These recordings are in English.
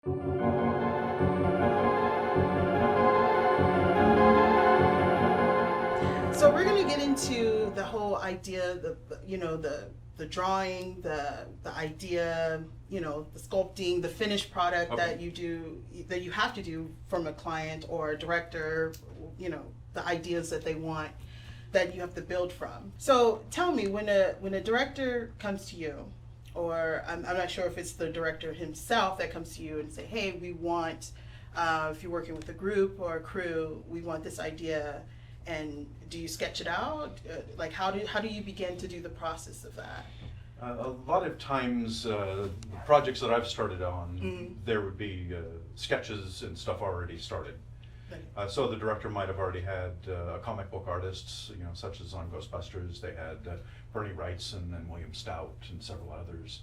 So we're gonna get into the whole idea, the drawing, the idea, the sculpting, the finished product Okay. that you have to do from a client or a director, the ideas that they want that you have to build from. So tell me, when a director comes to you, or I'm not sure if it's the director himself that comes to you and say, hey, we want, if you're working with a group or a crew, we want this idea. And do you sketch it out? Like, how do you begin to do the process of that? A lot of times, projects that I've started on, there would be sketches and stuff already started. Right. So the director might have already had comic book artists, such as on Ghostbusters. They had Bernie Wrightson and William Stout and several others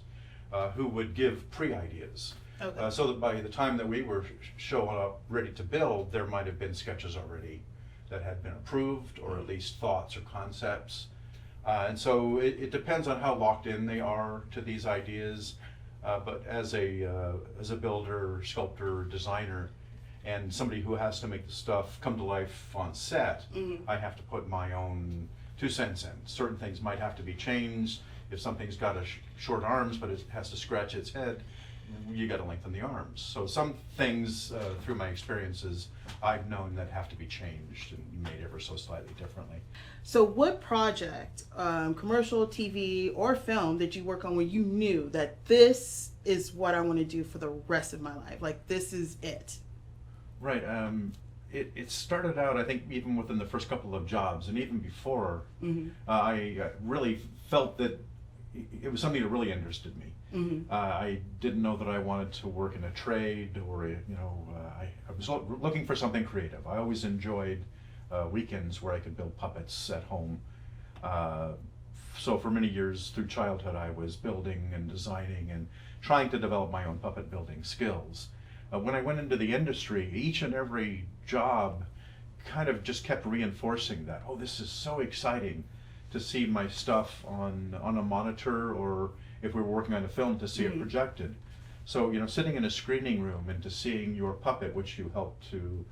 who would give pre-ideas. Okay. So that by the time that we were showing up ready to build, there might have been sketches already that had been approved, or at least thoughts or concepts. And so it depends on how locked in they are to these ideas. But as a builder, sculptor, designer, and somebody who has to make the stuff come to life on set, I have to put my own 2 cents in. Certain things might have to be changed. If something's got short arms but it has to scratch its head, you got to lengthen the arms. So some things through my experiences I've known that have to be changed and made ever so slightly differently. So what project, commercial, TV, or film, did you work on where you knew that this is what I want to do for the rest of my life? Like, this is it. Right. It started out, I think, even within the first couple of jobs, and even before, I really felt that it was something that really interested me. I didn't know that I wanted to work in a trade, or I was looking for something creative. I always enjoyed weekends where I could build puppets at home. So for many years through childhood, I was building and designing and trying to develop my own puppet building skills. When I went into the industry, each and every job kind of just kept reinforcing that. Oh, this is so exciting to see my stuff on a monitor, or if we were working on a film, to see it projected. So, sitting in a screening room and to seeing your puppet, which you helped to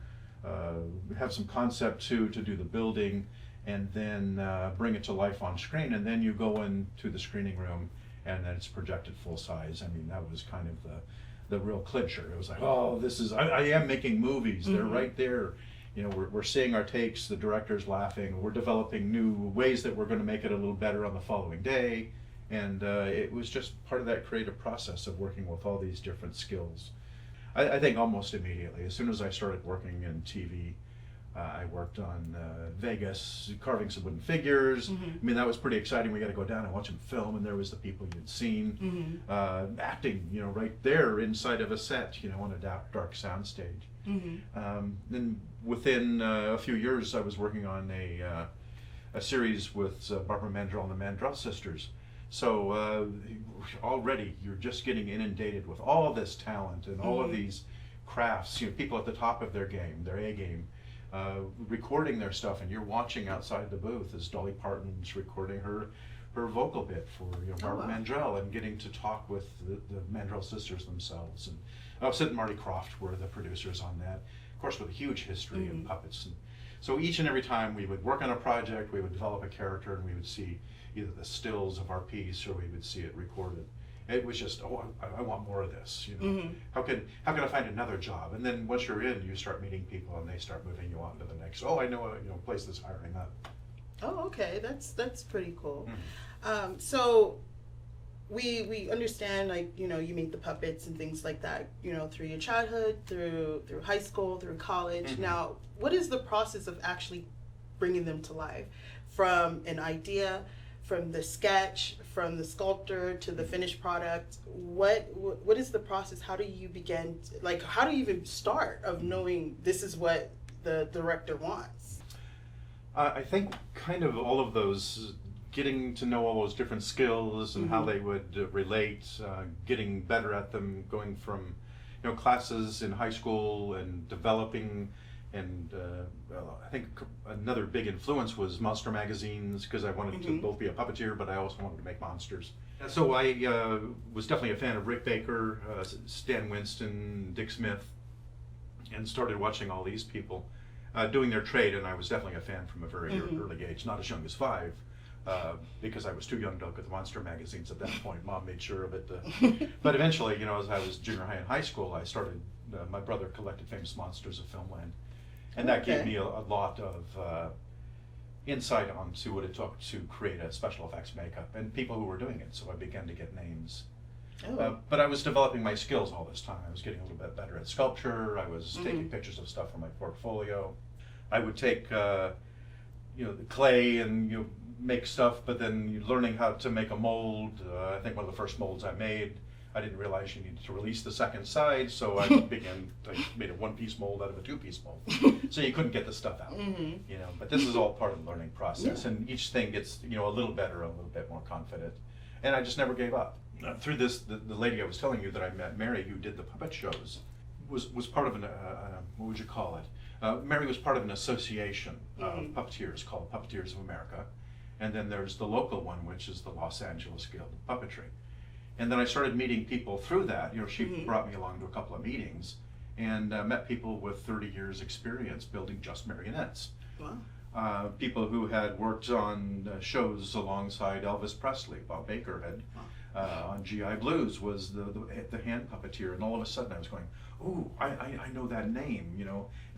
have some concept to do the building, and then bring it to life on screen, and then you go into the screening room and then it's projected full size. I mean, that was kind of the real clincher. It was like, oh, I am making movies. They're right there. We're seeing our takes, the director's laughing, we're developing new ways that we're going to make it a little better on the following day. And it was just part of that creative process of working with all these different skills. I think almost immediately, as soon as I started working in TV, I worked on Vegas, carving some wooden figures. I mean, that was pretty exciting. We got to go down and watch them film, and there was the people you'd seen. Acting, right there inside of a set, on a dark soundstage. Then within a few years, I was working on a series with Barbara Mandrell and the Mandrell sisters. So already you're just getting inundated with all this talent and all of these crafts, people at the top of their game, their A game, recording their stuff, and you're watching outside the booth as Dolly Parton's recording her vocal bit for Barbara Mandrell, and getting to talk with the Mandrell sisters themselves. And Sid and Marty Krofft were the producers on that, of course, with a huge history in puppets. And so each and every time we would work on a project, we would develop a character, and we would see either the stills of our piece, or we would see it recorded. It was just, I want more of this. How can I find another job? And then once you're in, you start meeting people, and they start moving you on to the next. Oh, I know a place that's hiring up. Oh, okay, that's pretty cool. So we understand, like, you make the puppets and things like that, through your childhood, through high school, through college. Now, what is the process of actually bringing them to life, from an idea, from the sketch, from the sculptor to the finished product? What is the process? How do you begin? How do you even start of knowing this is what the director wants? I think kind of all of those, getting to know all those different skills and how they would relate, getting better at them, going from classes in high school and developing. And I think another big influence was monster magazines, because I wanted to both be a puppeteer, but I also wanted to make monsters. So I was definitely a fan of Rick Baker, Stan Winston, Dick Smith, and started watching all these people doing their trade, and I was definitely a fan from a very early age, not as young as 5, because I was too young to look at the monster magazines at that point. Mom made sure of it. But eventually, as I was junior high and high school, I started, my brother collected Famous Monsters of Filmland, and that gave me a lot of insight onto what it took to create a special effects makeup and people who were doing it, so I began to get names. But I was developing my skills all this time. I was getting a little bit better at sculpture. I was taking pictures of stuff from my portfolio. I would take the clay and make stuff, but then learning how to make a mold. I think one of the first molds I made, I didn't realize you needed to release the second side, so I made a one-piece mold out of a two-piece mold. So you couldn't get the stuff out, but this is all part of the learning process, and each thing gets, a little better, a little bit more confident. And I just never gave up. Through this, the lady I was telling you that I met, Mary, who did the puppet shows, was part of an, what would you call it? Mary was part of an association of puppeteers called Puppeteers of America. And then there's the local one, which is the Los Angeles Guild of Puppetry. And then I started meeting people through that. She brought me along to a couple of meetings and met people with 30 years experience building just marionettes. Wow. People who had worked on shows alongside Elvis Presley. Bob Baker had on GI Blues was the hand puppeteer, and all of a sudden I was going, "Ooh, I know that name,"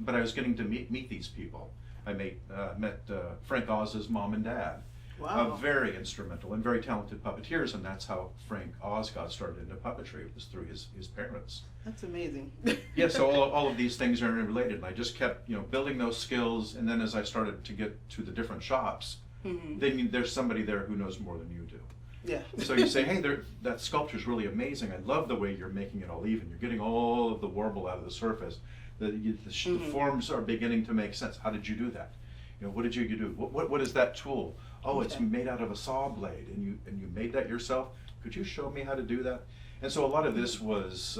But I was getting to meet these people. I met Frank Oz's mom and dad. Wow. Very instrumental and very talented puppeteers, and that's how Frank Oz got started into puppetry. It was through his parents. That's amazing. Yeah, so all of these things are interrelated, and I just kept building those skills, and then as I started to get to the different shops, then there's somebody there who knows more than you do. Yeah. So you say, hey, that sculpture's really amazing. I love the way you're making it all even. You're getting all of the warble out of the surface. The forms are beginning to make sense. How did you do that? What did you do? What is that tool? Oh, it's made out of a saw blade, and you made that yourself? Could you show me how to do that? And so a lot of this was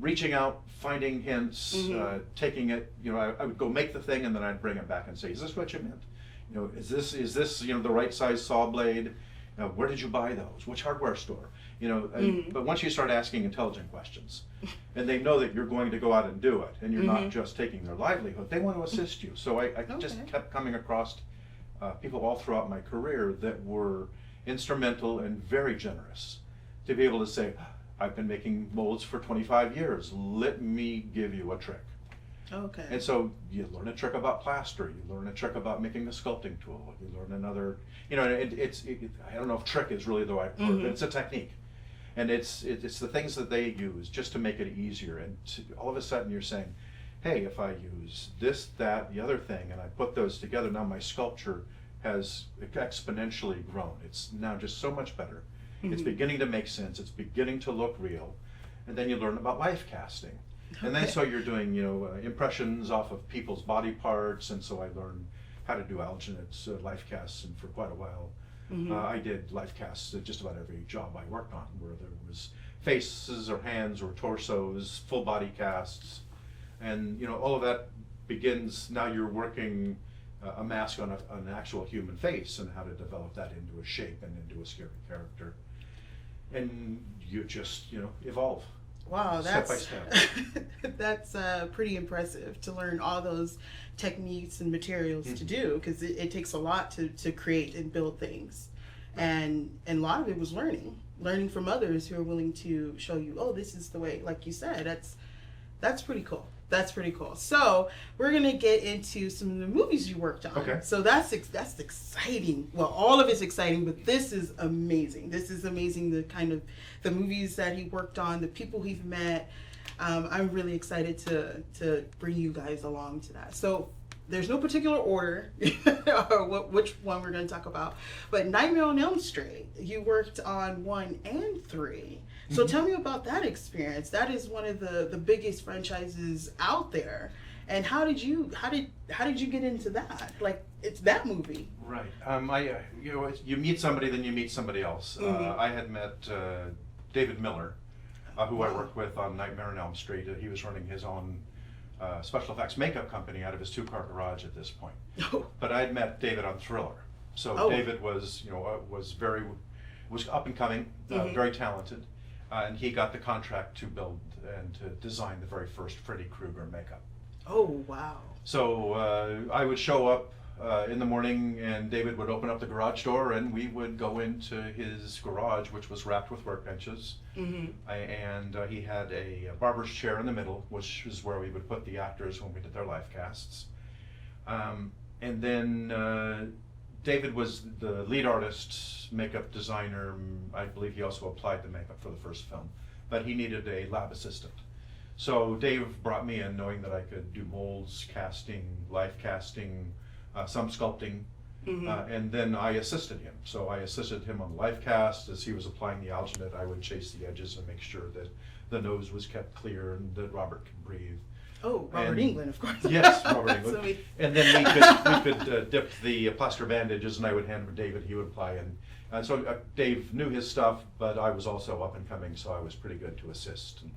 reaching out, finding hints, taking it. I would go make the thing, and then I'd bring it back and say, is this what you meant? Is this the right size saw blade? Where did you buy those? Which hardware store? But once you start asking intelligent questions, and they know that you're going to go out and do it, and you're not just taking their livelihood, they want to assist you. So I just kept coming across people all throughout my career that were instrumental and very generous to be able to say, I've been making molds for 25 years. Let me give you a trick. Okay. And so you learn a trick about plaster, you learn a trick about making a sculpting tool, you learn another, I don't know if trick is really the right word, but it's a technique. And it's the things that they use just to make it easier. And all of a sudden you're saying, hey, if I use this, that, the other thing, and I put those together, now my sculpture has exponentially grown. It's now just so much better. It's beginning to make sense, it's beginning to look real. And then you learn about life casting. And then so you're doing, impressions off of people's body parts, and so I learned how to do alginate life casts, and for quite a while I did life casts at just about every job I worked on, where there was faces or hands or torsos, full body casts, and all of that begins, now you're working a mask on an actual human face, and how to develop that into a shape and into a scary character. And you just, evolve. Wow, step by step. That's pretty impressive to learn all those techniques and materials to do, because it takes a lot to create and build things, and a lot of it was learning from others who are willing to show you, oh, this is the way, like you said. That's pretty cool. That's pretty cool. So we're gonna get into some of the movies you worked on. Okay. So that's exciting. Well, all of it's exciting, but this is amazing. This is amazing. The kind of the movies that he worked on, the people he's met. I'm really excited to bring you guys along to that. So there's no particular order or which one we're going to talk about, but Nightmare on Elm Street, you worked on 1 and 3. So tell me about that experience. That is one of the biggest franchises out there. And how did you get into that? Like, it's that movie. Right. You meet somebody, then you meet somebody else. I had met David Miller, who I worked with on Nightmare on Elm Street. He was running his own special effects makeup company out of his 2-car garage at this point. Oh. But I'd met David on Thriller. So David was very was up and coming, very talented, and he got the contract to build and to design the very first Freddy Krueger makeup. Oh, wow. So I would show up in the morning, and David would open up the garage door, and we would go into his garage, which was wrapped with workbenches. And he had a barber's chair in the middle, which is where we would put the actors when we did their live casts. And then David was the lead artist, makeup designer. I believe he also applied the makeup for the first film, but he needed a lab assistant. So Dave brought me in knowing that I could do molds, casting, live casting, some sculpting, and then I assisted him. So I assisted him on the live cast. As he was applying the alginate, I would chase the edges and make sure that the nose was kept clear and that Robert could breathe. Oh, Robert Englund, of course. Yes, Robert Englund. So and then we could dip the plaster bandages, and I would hand them to David. He would apply, and so Dave knew his stuff, but I was also up and coming, so I was pretty good to assist. And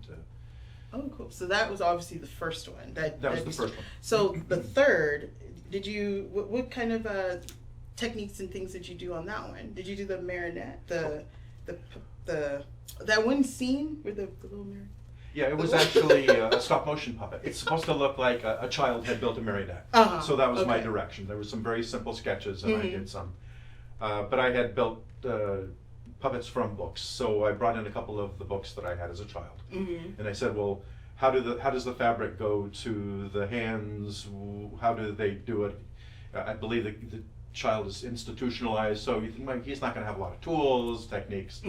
oh, cool. So that was obviously the first one. That was the first one. So the third, what kind of techniques and things did you do on that one? Did you do the marionette, the that one scene where the little marionette? Yeah, it was actually a stop motion puppet. It's supposed to look like a child had built a marionette. So that was my direction. There were some very simple sketches, and I did some. But I had built puppets from books, so I brought in a couple of the books that I had as a child. And I said, well, how does the fabric go to the hands? How do they do it? I believe the child is institutionalized, so you think, he's not going to have a lot of tools, techniques.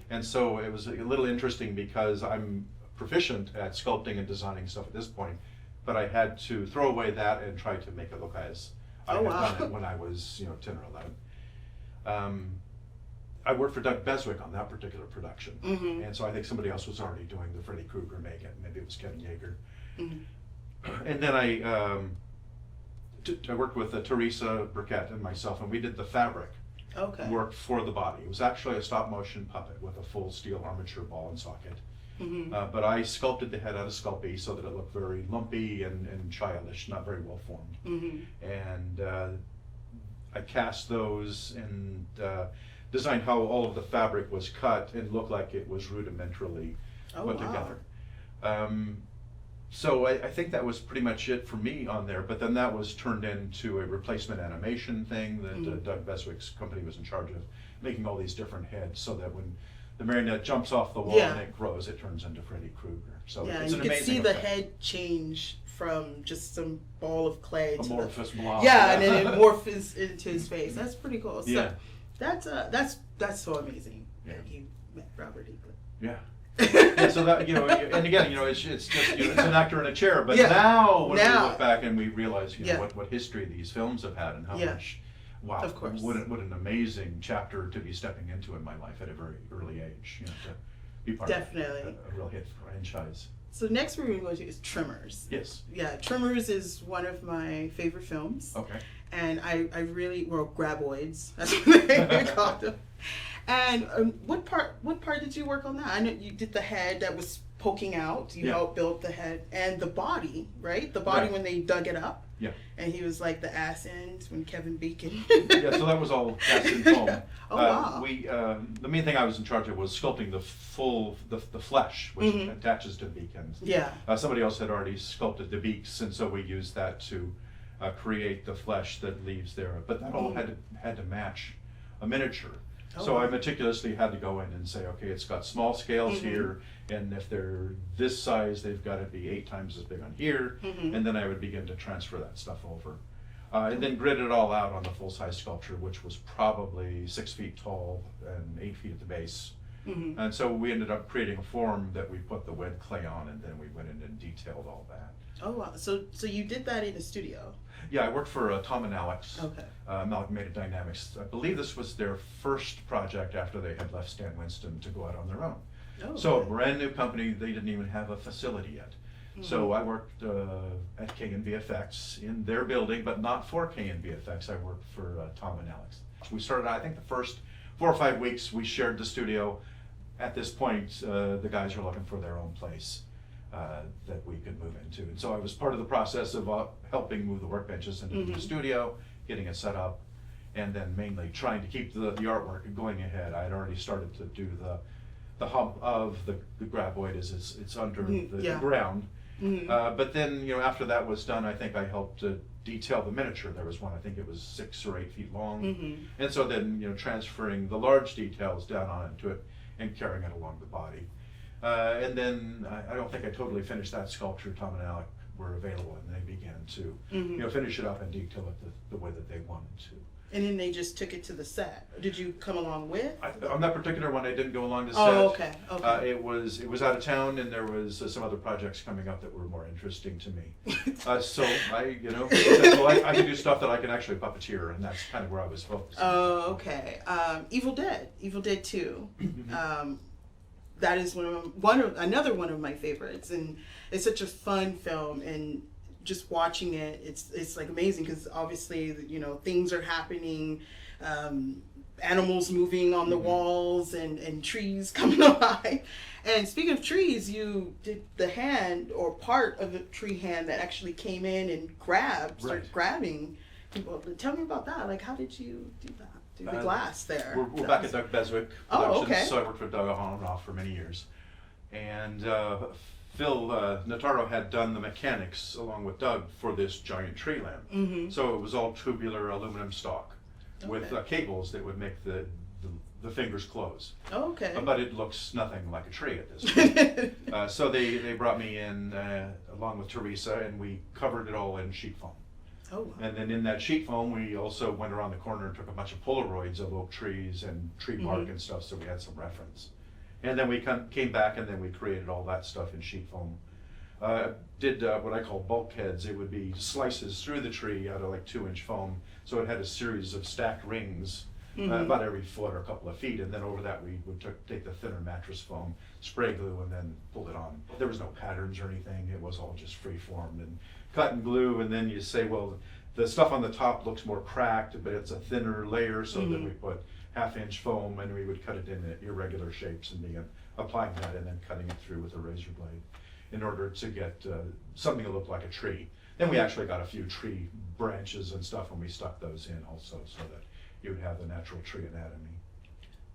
And so it was a little interesting because I'm proficient at sculpting and designing stuff at this point, but I had to throw away that and try to make it look as I had done it when I was 10 or 11. I worked for Doug Beswick on that particular production, and so I think somebody else was already doing the Freddy Krueger make-it. Maybe it was Kevin Yeager. And then I worked with Teresa Burkett and myself, and we did the fabric work for the body. It was actually a stop-motion puppet with a full steel armature ball and socket. But I sculpted the head out of Sculpey so that it looked very lumpy and childish, not very well formed. And I cast those and designed how all of the fabric was cut and looked like it was rudimentarily put together. So I think that was pretty much it for me on there, but then that was turned into a replacement animation thing that Doug Beswick's company was in charge of, making all these different heads so that when the marionette jumps off the wall and it grows, it turns into Freddy Krueger. So it's an amazing you can see effect. the head change from just some ball of clay to amorphous blob. and then it morphs into his face. That's pretty cool. So that's so amazing that you met Robert Englund. Yeah. Yeah, so that and again, it's just it's an actor in a chair. But now when we look back and we realize what history these films have had and how much. Wow! Of course. What an amazing chapter to be stepping into in my life at a very early age. To be part of a real hit franchise. So next we're going to go to is Tremors. Yes. Yeah, Tremors is one of my favorite films. Okay. And I really graboids. That's what they called them. And what part did you work on that? I know you did the head that was poking out. You helped build the head and the body, right? The body when they dug it up. Yeah. And he was like the ass end when Kevin Bacon. Yeah, so that was all cast in foam. Wow. The main thing I was in charge of was sculpting the flesh, which attaches to the beak. And yeah. Somebody else had already sculpted the beaks, and so we used that to create the flesh that leaves there. But that all had to match a miniature. So I meticulously had to go in and say, okay, it's got small scales here, and if they're this size, they've got to be 8 times as big on here, and then I would begin to transfer that stuff over. And then grid it all out on the full-size sculpture, which was probably 6 feet tall and 8 feet at the base. And so we ended up creating a form that we put the wet clay on, and then we went in and detailed all that. Oh wow! So you did that in a studio? Yeah, I worked for Tom and Alex, Okay. Amalgamated Dynamics. I believe this was their first project after they had left Stan Winston to go out on their own. Oh, so a brand new company, they didn't even have a facility yet. So I worked at K&VFX in their building, but not for K&VFX. I worked for Tom and Alex. We started, I think the first 4 or 5 weeks we shared the studio. At this point, the guys are looking for their own place that we could move into. And so I was part of the process of helping move the workbenches into the studio, getting it set up. and then mainly trying to keep the artwork going ahead. I had already started to do the hump of the graboid as it's under the ground. But then, after that was done, I think I helped detail the miniature. There was one, I think it was 6 or 8 feet long. And so then, transferring the large details down onto it and carrying it along the body. And then I don't think I totally finished that sculpture. Tom and Alec were available, and they began to finish it up and detail it the way that they wanted to. And then they just took it to the set. Did you come along with? On that particular one, I didn't go along to set. Oh, okay. It was out of town, and there was some other projects coming up that were more interesting to me. So I said, well, I can do stuff that I can actually puppeteer, and that's kind of where I was focused. Oh, okay. Evil Dead 2. That is another one of my favorites, and it's such a fun film, and just watching it, it's like amazing, because obviously things are happening, animals moving on the walls, and trees coming by. And speaking of trees, you did the hand or part of the tree hand that actually came in and started grabbing people. Tell me about that. Like, how did you do that? Do the glass there? We're back at Doug Beswick Productions. Oh, okay. So I worked with Doug on and off for many years, and Phil Notaro had done the mechanics along with Doug for this giant tree lamp. So it was all tubular aluminum stock with cables that would make the fingers close. Oh, okay. But it looks nothing like a tree at this point. So they brought me in along with Teresa, and we covered it all in sheet foam. Oh, wow. And then in that sheet foam, we also went around the corner and took a bunch of Polaroids of oak trees and tree bark and stuff, so we had some reference. And then we came back, and then we created all that stuff in sheet foam. Did what I call bulkheads. It would be slices through the tree out of like 2-inch foam, so it had a series of stacked rings about every foot or a couple of feet, and then over that we would take the thinner mattress foam, spray glue, and then pull it on. There was no patterns or anything. It was all just free-formed and cut and glue, and then you say, well, the stuff on the top looks more cracked, but it's a thinner layer, so then we put 1/2-inch foam, and we would cut it in irregular shapes and begin applying that and then cutting it through with a razor blade in order to get something that looked like a tree. Then we actually got a few tree branches and stuff, and we stuck those in also, so that you would have the natural tree anatomy.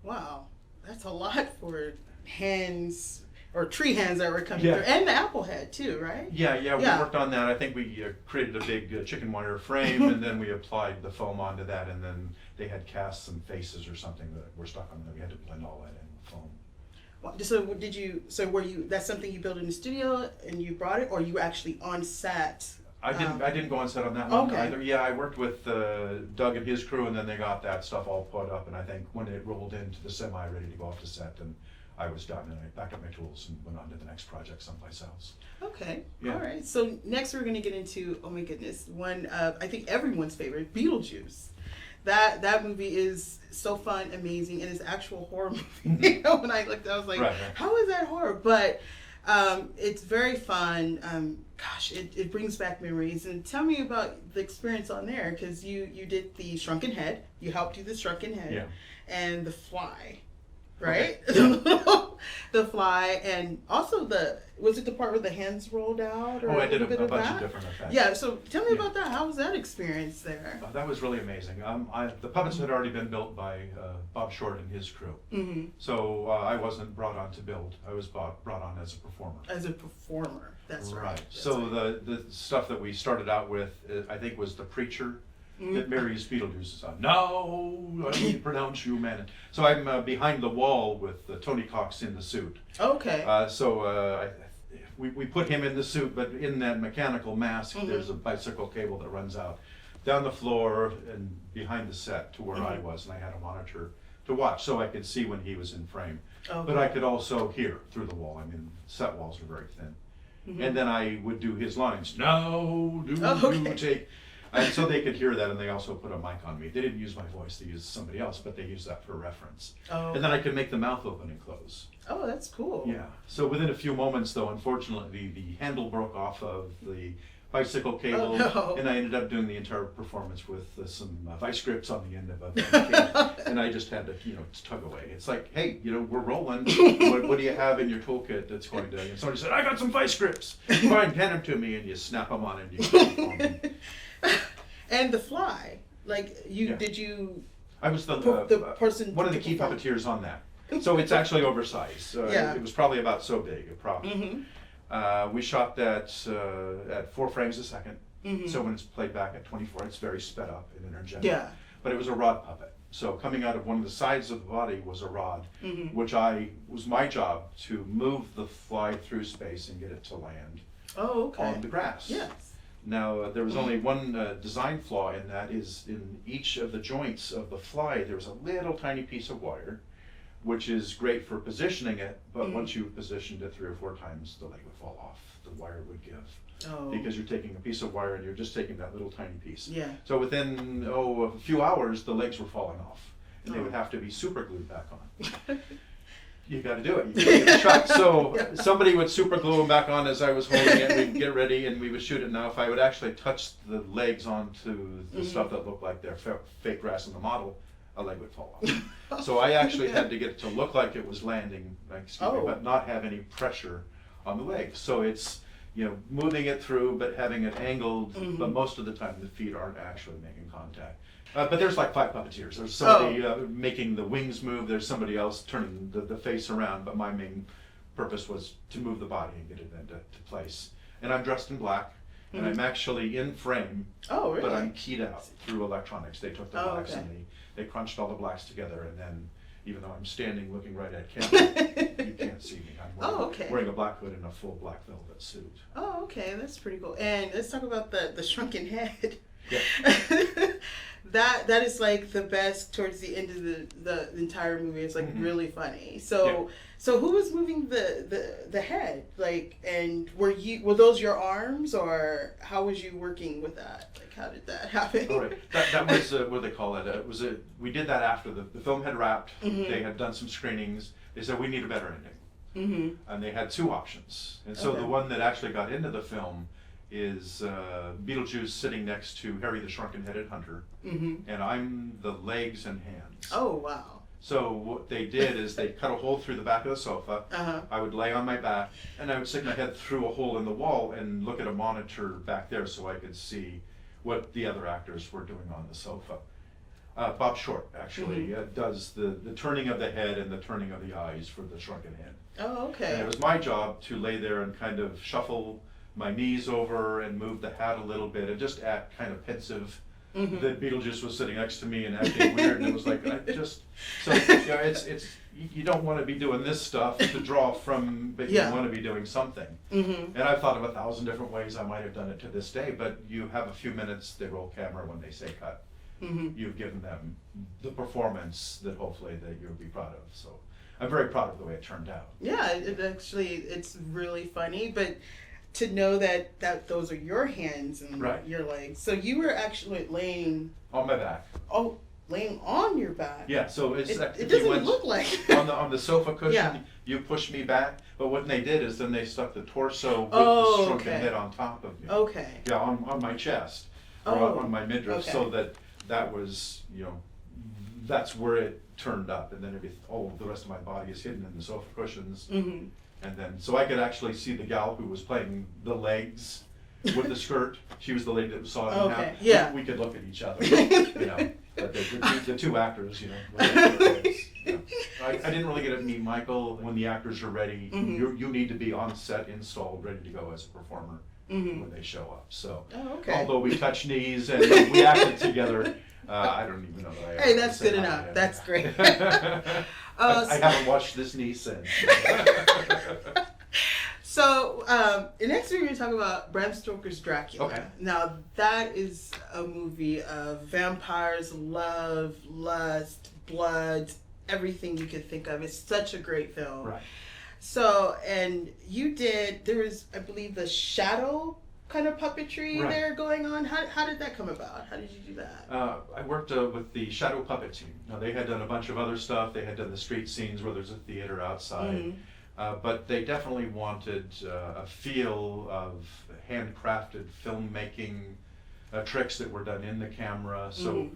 Wow, that's a lot for hands, or tree hands that were coming through, and the apple head too, right? Yeah, we worked on that. I think we created a big chicken wire frame, and then we applied the foam onto that, and then they had casts and faces or something that were stuck on them. We had to blend all that in with foam. Were you, that's something you built in the studio and you brought it, or you were actually on set? I didn't go on set on that one Okay. either. Yeah, I worked with Doug and his crew, and then they got that stuff all put up, and I think when it rolled into the semi ready to go off the set, and I was done, and I packed up my tools and went on to the next project someplace else. Okay, Yeah. all right. So next we're going to get into, oh my goodness, one I think everyone's favorite, Beetlejuice. That movie is so fun, amazing, and it's actual horror movie. When I looked, I was like, how is that horror? But it's very fun. Gosh, it brings back memories. And tell me about the experience on there, because you did the Shrunken Head. You helped do the Shrunken Head and the Fly, right? Okay. The Fly, and also was it the part where the hands rolled out? Or I did a bit bunch that? of different effects. Yeah, so tell me about that. How was that experience there? That was really amazing. The puppets had already been built by Bob Short and his crew. So I wasn't brought on to build. I was brought on as a performer. As a performer, that's right. So the stuff that we started out with, I think, was the preacher that marries Beetlejuice's son. No, I need to pronounce you, man. So I'm behind the wall with Tony Cox in the suit. Okay. We put him in the suit, but in that mechanical mask, there's a bicycle cable that runs out down the floor and behind the set to where I was, and I had a monitor to watch so I could see when he was in frame. Okay. But I could also hear through the wall. I mean, set walls are very thin. And then I would do his lines. No, do take. And so they could hear that, and they also put a mic on me. They didn't use my voice, they used somebody else, but they used that for reference. And then I could make the mouth open and close. Oh, that's cool. Yeah. So within a few moments, though, unfortunately, the handle broke off of the bicycle cable, and I ended up doing the entire performance with some vice grips on the end of the cable. And I just had to, tug away. It's like, hey, we're rolling. What do you have in your toolkit that's going to? And somebody said, I got some vice grips. Fine, hand them to me, and you snap them on, and you keep performing. And the Fly. Like Yeah. did you? I was the person. one of the key puppeteers on that. So it's actually oversized. Yeah. It was probably about so big a prop. Mm-hmm. We shot that at 4 frames a second. Mm-hmm. So when it's played back at 24, it's very sped up and energetic. Yeah. But it was a rod puppet. So coming out of one of the sides of the body was a rod, which was my job to move the fly through space and get it to land on the grass. Yes. Now, there was only one design flaw in that, is in each of the joints of the fly, there was a little tiny piece of wire, which is great for positioning it, but once you've positioned it 3 or 4 times, the leg would fall off, the wire would give. Oh. Because you're taking a piece of wire and you're just taking that little tiny piece. Yeah. So within, a few hours, the legs were falling off, and they would have to be super glued back on. You got to do it. You got to get the shot. So somebody would super glue them back on as I was holding it. We'd get ready and we would shoot it. Now, if I would actually touch the legs onto the stuff that looked like their fake grass in the model, a leg would fall off. So I actually had to get it to look like it was landing, but not have any pressure on the legs. So it's moving it through, but having it angled. But most of the time, the feet aren't actually making contact. But there's like 5 puppeteers. There's somebody making the wings move. There's somebody else turning the face around. But my main purpose was to move the body and get it into place. And I'm dressed in black, and I'm actually in frame. Oh, really? But I'm keyed out through electronics. They took the blacks and they crunched all the blacks together. And then, even though I'm standing looking right at camera, you can't see me. I'm wearing a black hood and a full black velvet suit. Oh, okay. That's pretty cool. And let's talk about the shrunken head. Yeah. That is like the best towards the end of the entire movie. It's like really funny. So who was moving the head? Like, and were those your arms, or how was you working with that? Like, how did that happen? All right. That was what they call it. We did that after the film had wrapped. They had done some screenings. They said we need a better ending, and they had 2 options. And so the one that actually got into the film is Beetlejuice sitting next to Harry the Shrunken Head Hunter, and I'm the legs and hands. Oh, wow. So what they did is they cut a hole through the back of the sofa. I would lay on my back, and I would stick my head through a hole in the wall and look at a monitor back there so I could see what the other actors were doing on the sofa. Bob Short actually does the turning of the head and the turning of the eyes for the Shrunken Head. Oh, okay. And it was my job to lay there and kind of shuffle my knees over and move the hat a little bit and just act kind of pensive. That Beetlejuice was sitting next to me and acting weird, and it was like, it's you don't want to be doing this stuff to draw from, but you want to be doing something. And I've thought of 1,000 different ways I might have done it to this day, but you have a few minutes, they roll camera when they say cut. You've given them the performance that hopefully that you'll be proud of. So I'm very proud of the way it turned out. Yeah, it's really funny, but to know that those are your hands and your legs. So you were actually laying on my back. Oh, laying on your back. Yeah, so it doesn't look like on the sofa cushion. You push me back, but what they did is then they stuck the torso with the shrunken head on top of me. Okay. Yeah, on my chest or on my midriff, so that was that's where it turned up, and then all the rest of my body is hidden in the sofa cushions. And then, so I could actually see the gal who was playing the legs with the skirt. She was the lady that was sawing in half. Yeah. We could look at each other, But the 2 actors, I didn't really get to meet Michael. When the actors are ready, you need to be on set, installed, ready to go as a performer when they show up. So, although we touched knees and we acted together, I don't even know that I. Hey, that's good enough. That's great. I haven't watched this knee since. So, next we're going to talk about Bram Stoker's Dracula. Okay. Now, that is a movie of vampires, love, lust, blood, everything you could think of. It's such a great film. Right. So, and there was, I believe, the shadow kind of puppetry there going on. How did that come about? How did you do that? I worked with the shadow puppet team. Now, they had done a bunch of other stuff. They had done the street scenes where there's a theater outside. But they definitely wanted a feel of handcrafted filmmaking tricks that were done in the camera. So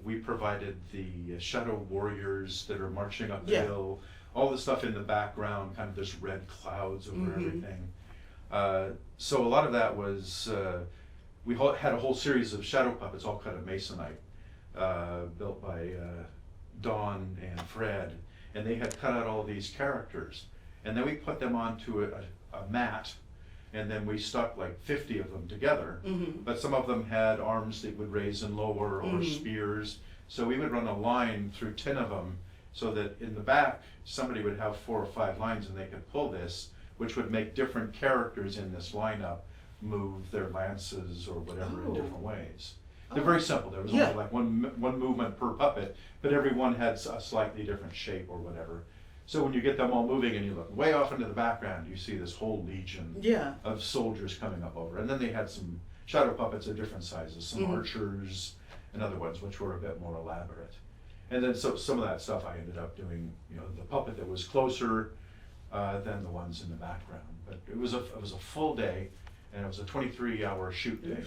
we provided the shadow warriors that are marching up the hill, all the stuff in the background, kind of this red clouds over everything. So a lot of that was, we had a whole series of shadow puppets all cut of masonite. built by Don and Fred, and they had cut out all these characters, and then we put them onto a mat, and then we stuck like 50 of them together, but some of them had arms that would raise and lower, or spears, so we would run a line through 10 of them, so that in the back somebody would have 4 or 5 lines and they could pull this, which would make different characters in this lineup move their lances or whatever in different ways. They're very simple. There was only like one movement per puppet, but every one had a slightly different shape or whatever. So when you get them all moving and you look way off into the background, you see this whole legion of soldiers coming up over. And then they had some shadow puppets of different sizes, some archers and other ones, which were a bit more elaborate. And then so some of that stuff I ended up doing, the puppet that was closer than the ones in the background. But it was a full day, and it was a 23-hour shoot day.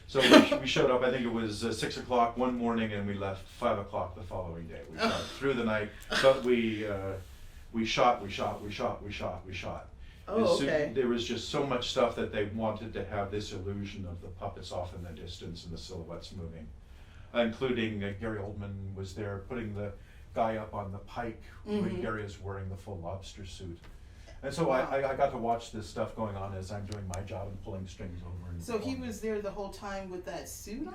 So we showed up, I think it was 6 o'clock one morning, and we left 5 o'clock the following day. We shot through the night, but we shot. Oh, okay. There was just so much stuff that they wanted to have this illusion of the puppets off in the distance and the silhouettes moving. Including Gary Oldman was there putting the guy up on the pike when Gary is wearing the full lobster suit. And so I got to watch this stuff going on as I'm doing my job and pulling strings over. And so he was there the whole time with that suit on?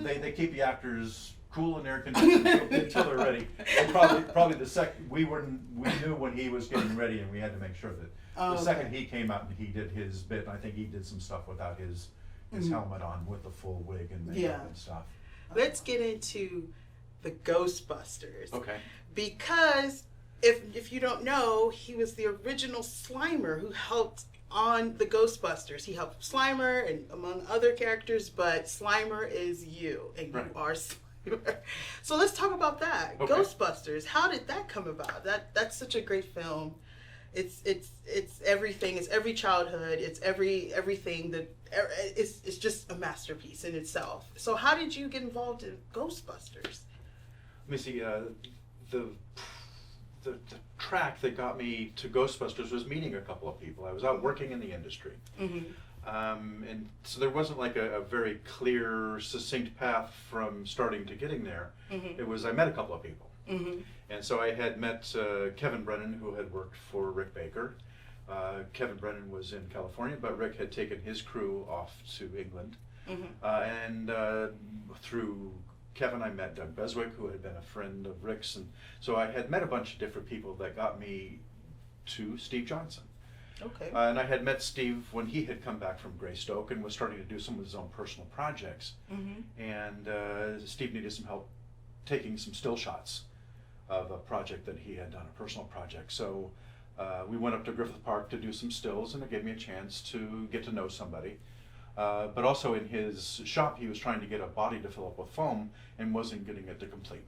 They keep the actors cool and air conditioned until they're ready. And probably the second we knew when he was getting ready, and we had to make sure that the second he came out and he did his bit. And I think he did some stuff without his helmet on, with the full wig and makeup and stuff. Let's get into the Ghostbusters. Okay. Because if you don't know, he was the original Slimer who helped on the Ghostbusters. He helped Slimer and among other characters, but Slimer is you, and you are Slimer. So let's talk about that. Okay. Ghostbusters. How did that come about? That's such a great film. It's everything. It's every childhood. It's everything that it's just a masterpiece in itself. So how did you get involved in Ghostbusters? Let me see. The track that got me to Ghostbusters was meeting a couple of people. I was out working in the industry. And so there wasn't like a very clear, succinct path from starting to getting there. It was, I met a couple of people. And so I had met Kevin Brennan, who had worked for Rick Baker. Kevin Brennan was in California, but Rick had taken his crew off to England. And through Kevin, I met Doug Beswick, who had been a friend of Rick's. And so I had met a bunch of different people that got me to Steve Johnson. Okay. And I had met Steve when he had come back from Greystoke and was starting to do some of his own personal projects. And Steve needed some help taking some still shots of a project that he had done, a personal project. So we went up to Griffith Park to do some stills, and it gave me a chance to get to know somebody. But also in his shop, he was trying to get a body to fill up with foam and wasn't getting it to complete.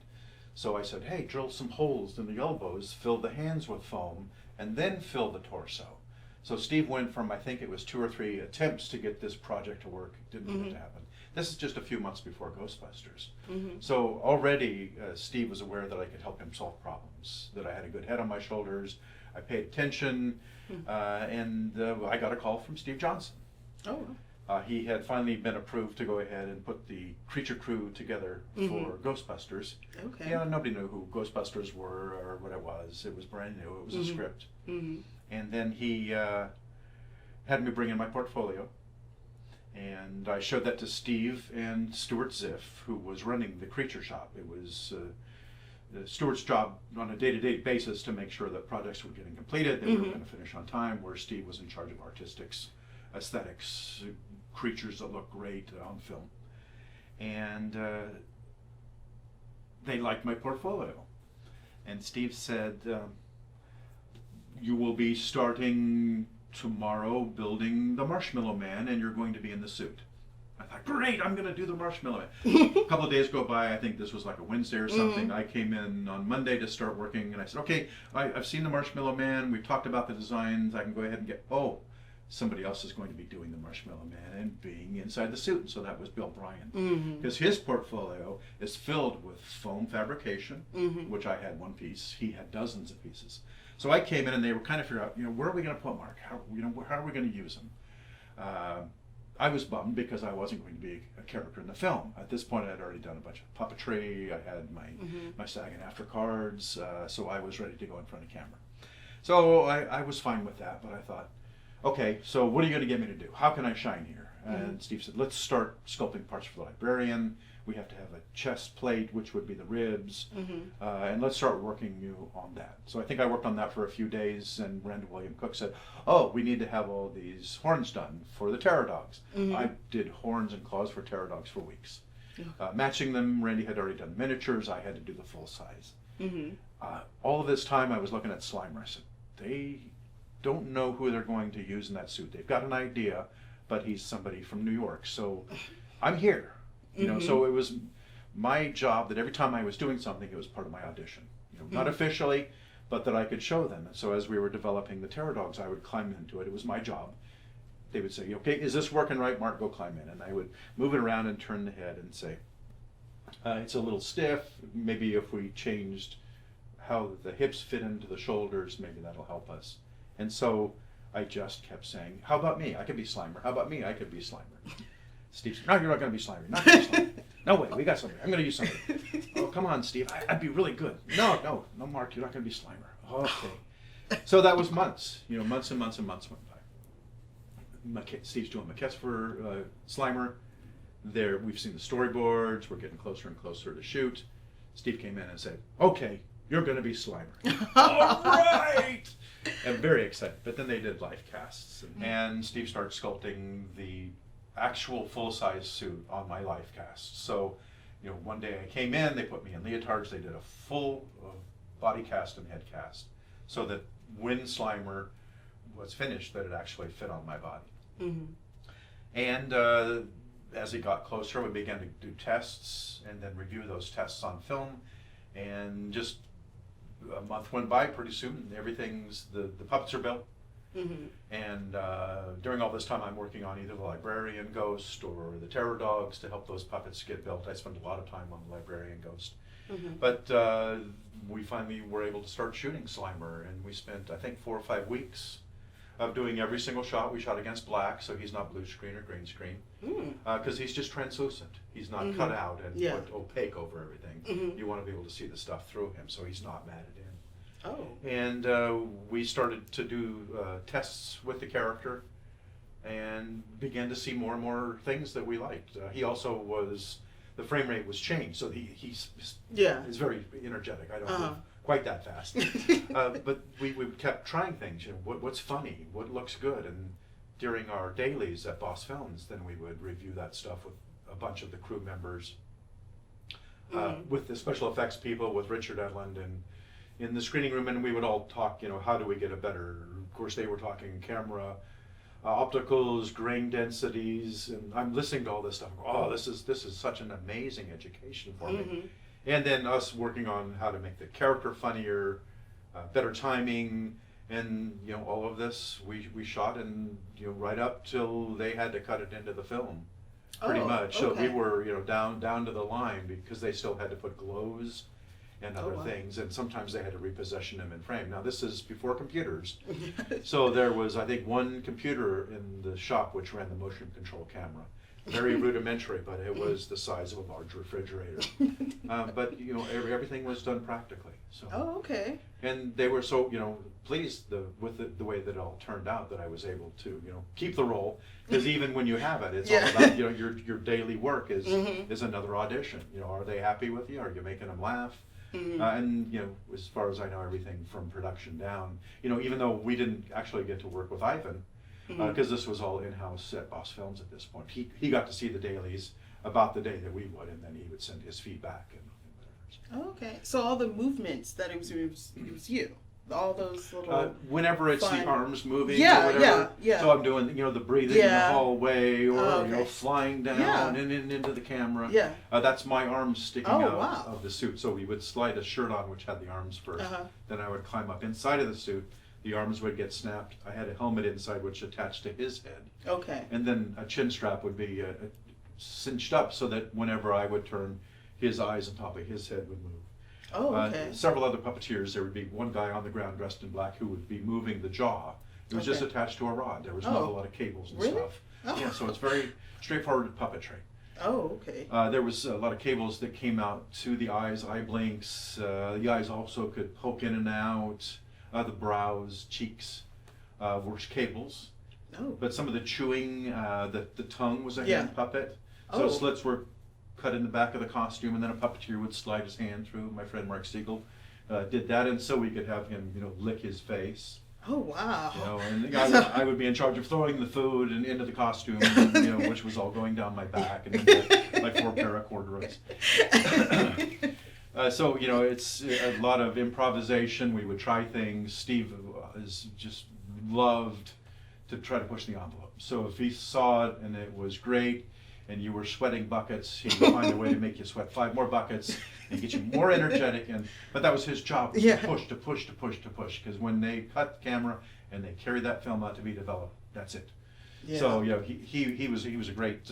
So I said, hey, drill some holes in the elbows, fill the hands with foam, and then fill the torso. So Steve went from, I think it was 2 or 3 attempts to get this project to work, didn't get it to happen. This is just a few months before Ghostbusters. So already Steve was aware that I could help him solve problems, that I had a good head on my shoulders, I paid attention, and I got a call from Steve Johnson. Oh. He had finally been approved to go ahead and put the creature crew together for Ghostbusters. Okay. Yeah, nobody knew who Ghostbusters were or what it was. It was brand new. It was a script. And then he had me bring in my portfolio. And I showed that to Steve and Stuart Ziff, who was running the creature shop. It was Stuart's job on a day-to-day basis to make sure that projects were getting completed, they were going to finish on time, where Steve was in charge of artistics, aesthetics, creatures that look great on film. And they liked my portfolio. And Steve said, you will be starting tomorrow building the Marshmallow Man, and you're going to be in the suit. I thought, great, I'm going to do the Marshmallow Man. A couple of days go by, I think this was like a Wednesday or something. I came in on Monday to start working, and I said, okay, I've seen the Marshmallow Man, we've talked about the designs, I can go ahead and get, somebody else is going to be doing the Marshmallow Man and being inside the suit. And so that was Bill Bryan. Because his portfolio is filled with foam fabrication, which I had one piece. He had dozens of pieces. So I came in and they were kind of figuring out, where are we going to put Mark? How are we going to use him? I was bummed because I wasn't going to be a character in the film. At this point, I had already done a bunch of puppetry. I had my SAG and AFTRA cards, so I was ready to go in front of camera. So I was fine with that, but I thought, okay, so what are you going to get me to do? How can I shine here? And Steve said, let's start sculpting parts for the librarian. We have to have a chest plate, which would be the ribs, and let's start working you on that. So I think I worked on that for a few days, and Randall William Cook said, oh, we need to have all these horns done for the terror dogs. I did horns and claws for terror dogs for weeks. Matching them, Randy had already done miniatures. I had to do the full size. All of this time I was looking at Slimer. I said, they don't know who they're going to use in that suit. They've got an idea, but he's somebody from New York, so I'm here. You know, so it was my job that every time I was doing something, it was part of my audition. You know, not officially, but that I could show them. And so as we were developing the terror dogs, I would climb into it. It was my job. They would say, okay, is this working right, Mark? Go climb in. And I would move it around and turn the head and say, it's a little stiff. Maybe if we changed how the hips fit into the shoulders, maybe that'll help us. And so I just kept saying, how about me? I could be Slimer. How about me? I could be Slimer. Steve said, no, you're not going to be Slimer. Not going to be Slimer. No way, we got somebody. I'm going to use somebody. Oh, come on, Steve. I'd be really good. No, Mark, you're not going to be Slimer. Okay. So that was months. You know, months and months and months went by. Steve's doing maquettes for Slimer. We've seen the storyboards. We're getting closer and closer to shoot. Steve came in and said, okay, you're going to be Slimer. All right! I'm very excited. But then they did live casts. And Steve started sculpting the actual full-size suit on my life cast. So, you know, one day I came in, they put me in leotards, they did a full body cast and head cast, so that when Slimer was finished, that it actually fit on my body. And as it got closer, we began to do tests and then review those tests on film, and just a month went by. Pretty soon, the puppets are built. And during all this time, I'm working on either the librarian ghost or the terror dogs to help those puppets get built. I spent a lot of time on the librarian ghost. But we finally were able to start shooting Slimer, and we spent, I think, 4 or 5 weeks of doing every single shot. We shot against black, so he's not blue screen or green screen, because he's just translucent. He's not cut out and put opaque over everything. You want to be able to see the stuff through him, so he's not matted in. And we started to do tests with the character and began to see more and more things that we liked. He also the frame rate was changed, so he's very energetic. I don't move quite that fast. But we kept trying things. You know, what's funny, what looks good, and during our dailies at Boss Films, then we would review that stuff with a bunch of the crew members, with the special effects people, with Richard Edlund, and in the screening room, and we would all talk, you know, how do we get a better, of course they were talking camera, opticals, grain densities, and I'm listening to all this stuff. Oh, this is such an amazing education for me. And then us working on how to make the character funnier, better timing, and you know, all of this we shot, and you know, right up till they had to cut it into the film, pretty much. So we were, you know, down to the line, because they still had to put glows and other things, and sometimes they had to reposition them in frame. Now this is before computers, so there was, I think, one computer in the shop which ran the motion control camera. Very rudimentary, but it was the size of a large refrigerator. But you know, everything was done practically. So. And they were so, you know, pleased with the way that it all turned out, that I was able to, you know, keep the role, because even when you have it, it's all about, you know, your daily work is another audition. You know, are they happy with you? Are you making them laugh? And you know, as far as I know, everything from production down, you know, even though we didn't actually get to work with Ivan, because this was all in-house at Boss Films at this point, he got to see the dailies about the day that we would, and then he would send his feedback and whatever. So all the movements that it was you, all those little whenever it's the arms moving, or whatever. So I'm doing, you know, the breathing in the hallway, or you know, flying down and into the camera. That's my arms sticking out of the suit. So we would slide a shirt on which had the arms first. Then I would climb up inside of the suit. The arms would get snapped. I had a helmet inside which attached to his head. And then a chin strap would be cinched up, so that whenever I would turn, his eyes on top of his head would move. Several other puppeteers, there would be one guy on the ground dressed in black who would be moving the jaw It was just attached to a rod. There was not a lot of cables and Really? stuff. Oh. Yeah, so it's very straightforward puppetry. Oh, okay. There was a lot of cables that came out to the eyes, eye blinks. The eyes also could poke in and out. The brows, cheeks were cables. Oh. But some of the chewing, the tongue was a Yeah. hand puppet. So Oh. slits were cut in the back of the costume, and then a puppeteer would slide his hand through. My friend Mark Siegel did that, and so we could have him, lick his face. Oh, wow. And I would be in charge of throwing the food into the costume, which was all going down my back and into my 4 pair of corduroys. So it's a lot of improvisation. We would try things. Steve just loved to try to push the envelope. So if he saw it and it was great, and you were sweating buckets, he would find a way to make you sweat 5 more buckets and get you more energetic. But that was his job, was Yeah. to push. Because when they cut the camera and they carry that film out to be developed, that's it. Yeah. So he was a great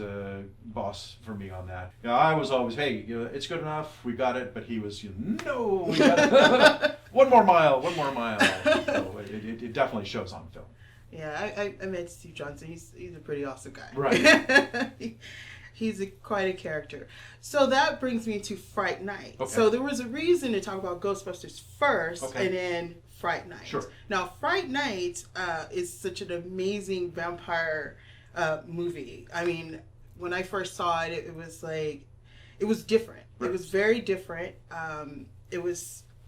boss for me on that. I was always, hey, it's good enough, we got it. But he was, no, we got it. one more mile. So it definitely shows on film. Yeah, I met Steve Johnson. He's a pretty awesome guy. Right. He's quite a character. So that brings me to Fright Night. Okay. So there was a reason to talk about Ghostbusters first, Okay. and then Fright Night. Sure. Now, Fright Night is such an amazing vampire movie. I mean, when I first saw it, it was different. Right. It was very different.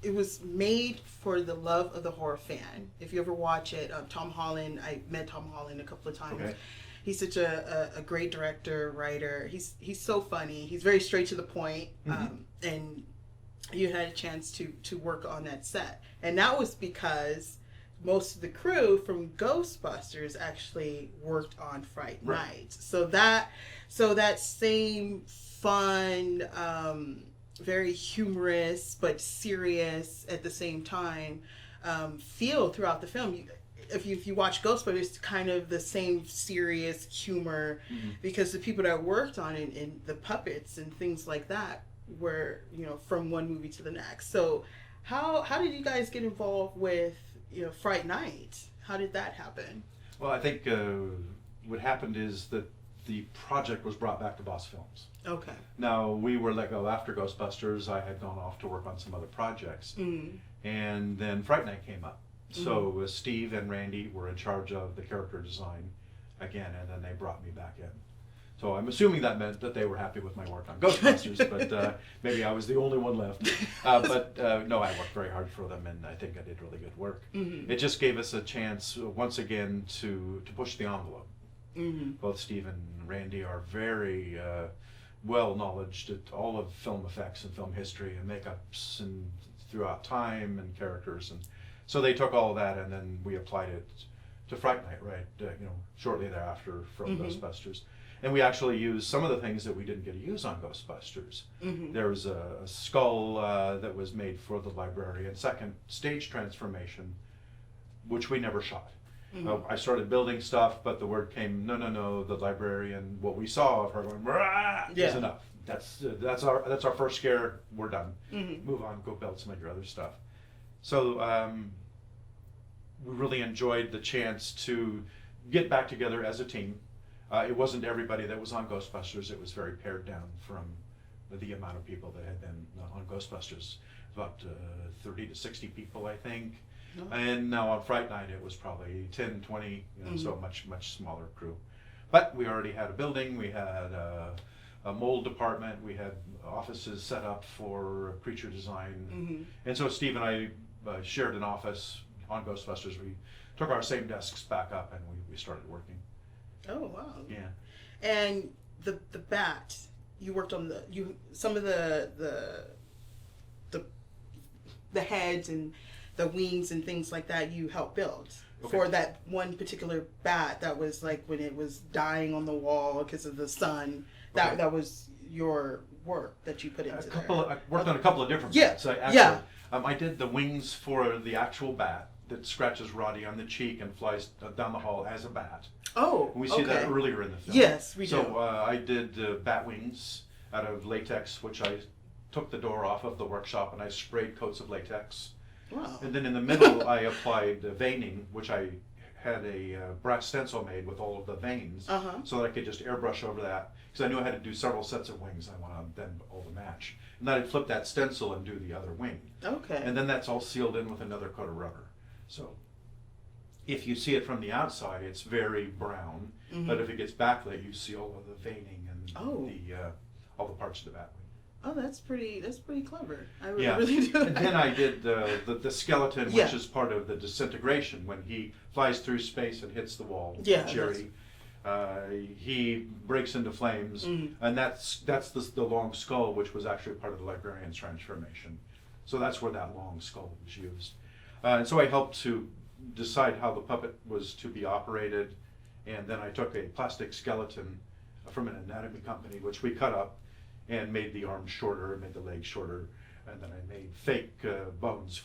It was made for the love of the horror fan. If you ever watch it, Tom Holland, I met Tom Holland a couple of times. Okay. He's such a great director, writer. He's so funny. He's very straight to the point. And you had a chance to work on that set. And that was because most of the crew from Ghostbusters actually worked on Fright Night. So that same fun, very humorous but serious at the same time feel throughout the film. If you watch Ghostbusters, it's kind of the same serious humor because the people that worked on it and the puppets and things like that were from one movie to the next. So how did you guys get involved with Fright Night? How did that happen? Well, I think what happened is that the project was brought back to Boss Films. Okay. Now, we were let go after Ghostbusters. I had gone off to work on some other projects. And then Fright Night came up. So Steve and Randy were in charge of the character design again, and then they brought me back in. So I'm assuming that meant that they were happy with my work on Ghostbusters, but maybe I was the only one left. But no, I worked very hard for them, and I think I did really good work. It just gave us a chance, once again, to push the envelope. Both Steve and Randy are very well-knowledged at all of film effects and film history and makeups and throughout time and characters. And so they took all of that, and then we applied it to Fright Night, right? Shortly thereafter from Ghostbusters. And we actually used some of the things that we didn't get to use on Ghostbusters. There was a skull that was made for the librarian, second stage transformation, which we never shot. I started building stuff, but the word came, no, the librarian, what we saw of her going, "Rah!" is enough. That's our first scare, we're done. Move on, go build some of your other stuff. So we really enjoyed the chance to get back together as a team. It wasn't everybody that was on Ghostbusters. It was very pared down from the amount of people that had been on Ghostbusters. About 30 to 60 people, I think. And now on Fright Night, it was probably 10, 20, so a much smaller crew. But we already had a building. We had a mold department. We had offices set up for creature design. And so Steve and I shared an office on Ghostbusters. We took our same desks back up, and we started working. Oh, wow. Yeah. And the bat, you worked on some of the heads and the wings and things like that you helped build for that one particular bat that was like when it was dying on the wall because of the sun. That was your work that you put into I worked on a couple of different bats. I did the wings for the actual bat that scratches Roddy on the cheek and flies down the hall as a bat. Oh, we see that earlier in the film. Yes, we do. So I did bat wings out of latex, which I took the door off of the workshop and I sprayed coats of latex. Wow. And then in the middle, I applied veining, which I had a brass stencil made with all of the veins, Uh-huh. so that I could just airbrush over that, because I knew I had to do several sets of wings. I wanted them all to match, and then I'd flip that stencil and do the other wing, Okay. and then that's all sealed in with another coat of rubber. So if you see it from the outside, it's very brown, but if it gets backlit, you see all of the veining and all the parts of the bat wing. Oh, that's pretty clever. I really, Yeah, really do. and then I did the skeleton, Yeah. which is part of the disintegration when he flies through space and hits the wall. Yeah, Jerry, he breaks into flames, and that's the long skull, which was actually part of the librarian's transformation. So that's where that long skull was used. And so I helped to decide how the puppet was to be operated, and then I took a plastic skeleton from an anatomy company, which we cut up and made the arms shorter, made the legs shorter, and then I made fake bones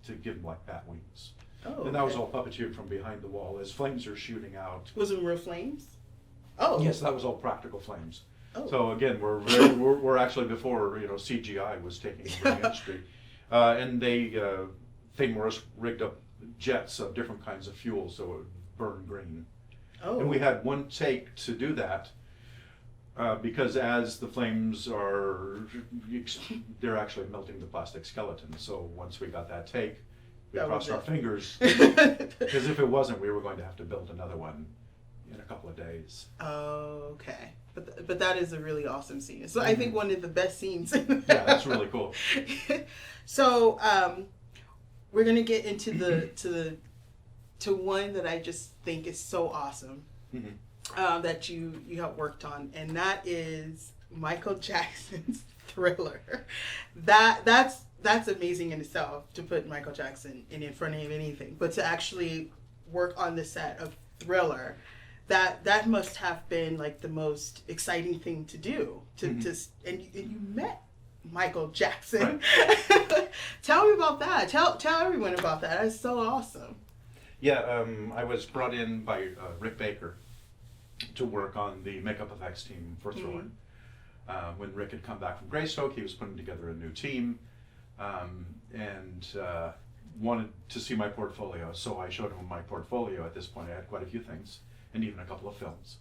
to give them like bat wings. Oh, And that was okay. all puppeteered from behind the wall as flames are shooting out. Was it real flames? Oh. Yes, that was all practical flames. Oh. So again, we're actually before CGI was taking over the industry, and they Morris rigged up jets of different kinds of fuel so it would burn green. Oh. And we had one take to do that. Because as the flames they're actually melting the plastic skeleton. So once we got that take, we That was crossed our it. fingers, because if it wasn't, we were going to have to build another one in a couple of days. Oh, okay. But that is a really awesome scene. So I think one of the best scenes. Yeah, that's really cool. So we're gonna get into to one that I just think is so awesome. Mhm. That you have worked on, and that is Michael Jackson's Thriller. That's amazing in itself, to put Michael Jackson in front of anything, but to actually work on the set of Thriller, that must have been like the most exciting thing to do. And you met Michael Jackson. Right. Tell me about that. Tell everyone about that. That's so awesome. Yeah, I was brought in by Rick Baker to work on the makeup effects team for Thriller. When Rick had come back from Greystoke, he was putting together a new team, and wanted to see my portfolio. So I showed him my portfolio. At this point, I had quite a few things, and even a couple of films.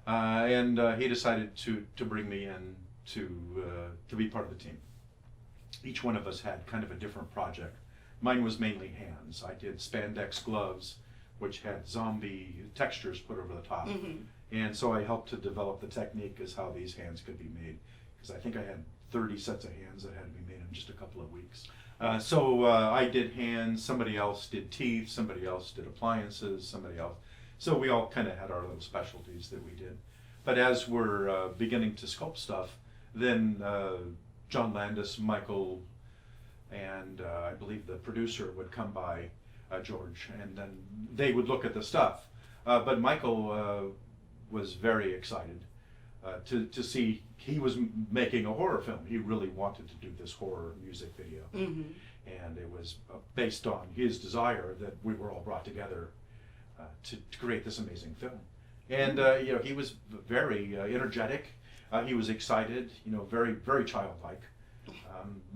And he decided to bring me in to be part of the team. Each one of us had kind of a different project. Mine was mainly hands. I did spandex gloves, which had zombie textures put over the top. And so I helped to develop the technique as how these hands could be made, because I think I had 30 sets of hands that had to be made in just a couple of weeks. So I did hands, somebody else did teeth, somebody else did appliances, somebody else. So we all kind of had our little specialties that we did. But as we're beginning to sculpt stuff, then John Landis, Michael, and I believe the producer would come by, George, and then they would look at the stuff. But Michael was very excited to see he was making a horror film. He really wanted to do this horror music video. And it was based on his desire that we were all brought together to create this amazing film. And he was very energetic. He was excited, very, very childlike.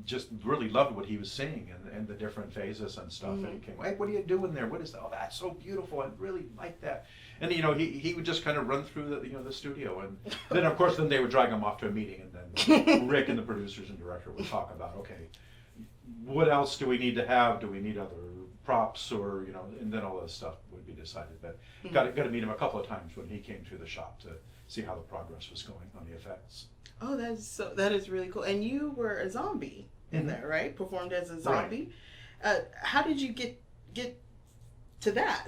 Just really loved what he was seeing and the different phases and stuff. And he came, hey, what are you doing there? What is that? Oh, that's so beautiful. I really like that. And he would just kind of run through the studio, and then of course they would drag him off to a meeting, and then Rick and the producers and director would talk about, okay, what else do we need to have? Do we need other props, or and then all this stuff would be decided. But got to meet him a couple of times when he came to the shop to see how the progress was going on the effects. Oh, that is really cool. And you were a zombie in there, right? Performed as a zombie. Right. How did you get to that?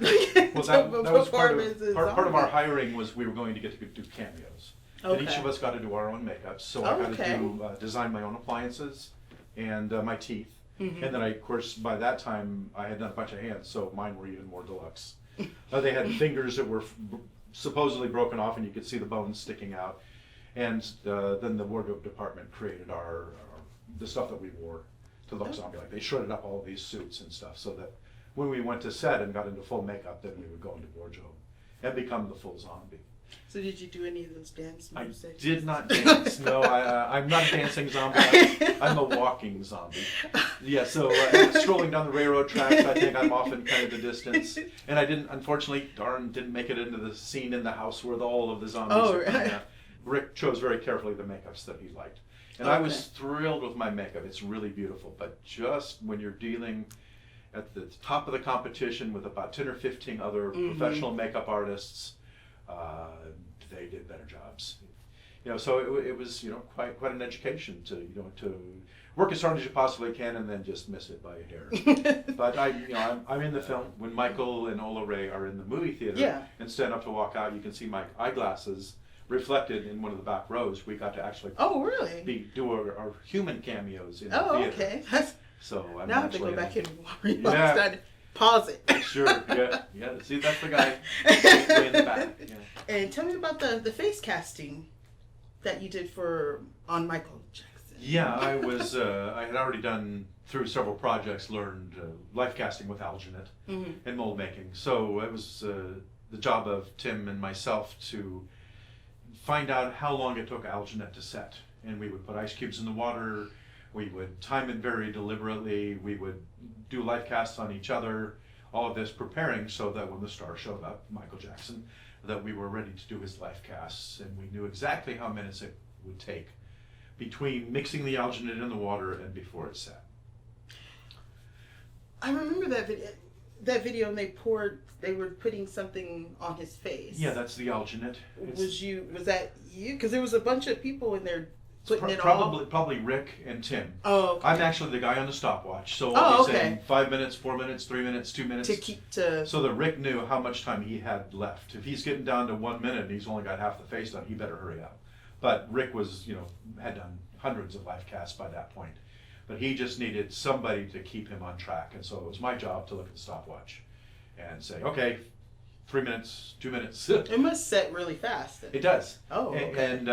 Well, that was part of our hiring was we were going to get to do cameos. Okay. And each of us got to do our own makeup. So I got to do design my own appliances and my teeth. And then of course, by that time, I had done a bunch of hands, so mine were even more deluxe. They had fingers that were supposedly broken off, and you could see the bones sticking out. And then the wardrobe department created the stuff that we wore to look zombie-like. They shredded up all of these suits and stuff, so that when we went to set and got into full makeup, then we would go into wardrobe and become the full zombie. So did you do any of those dance moves? I did not dance. No, I'm not a dancing zombie. I'm a walking zombie. Yeah, so strolling down the railroad tracks, I think I'm off in kind of the distance. And I unfortunately, didn't make it into the scene in the house where all of the zombies are coming out. Rick chose very carefully the makeups that he liked. And I was thrilled with my makeup. It's really beautiful. But just when you're dealing at the top of the competition with about 10 or 15 other professional makeup artists, they did better jobs. So it was, quite an education to work as hard as you possibly can and then just miss it by a hair. But I'm in the film when Michael and Ola Ray are in the movie theater and stand up to walk out. You can see my eyeglasses reflected in one of the back rows. We got to actually do our human cameos in the theater. Okay. So I'm now I have to go back and rewatch that. Pause it. Sure. Yeah. See, that's the guy way in the back. Yeah. And tell me about the face casting that you did on Michael Jackson. Yeah, I had already done through several projects, learned life casting with alginate and mold making. So it was the job of Tim and myself to find out how long it took alginate to set, and we would put ice cubes in the water. We would time it very deliberately. We would do life casts on each other, all of this preparing so that when the star showed up, Michael Jackson, that we were ready to do his life casts, and we knew exactly how many minutes it would take between mixing the alginate in the water and before it set. I remember that video, and they were putting something on his face. Yeah, that's the alginate. Was that you? Because there was a bunch of people in there putting it on. on. Probably Rick and Tim. Oh, okay. I'm actually the guy on the stopwatch, so I'll be saying 5 minutes, 4 minutes, 3 minutes, 2 minutes. So that Rick knew how much time he had left. If he's getting down to 1 minute and he's only got half the face done, he better hurry up. But Rick was, had done hundreds of life casts by that point. But he just needed somebody to keep him on track, and so it was my job to look at the stopwatch and say, okay, 3 minutes, 2 minutes. It must set really fast. It does. Oh, okay. And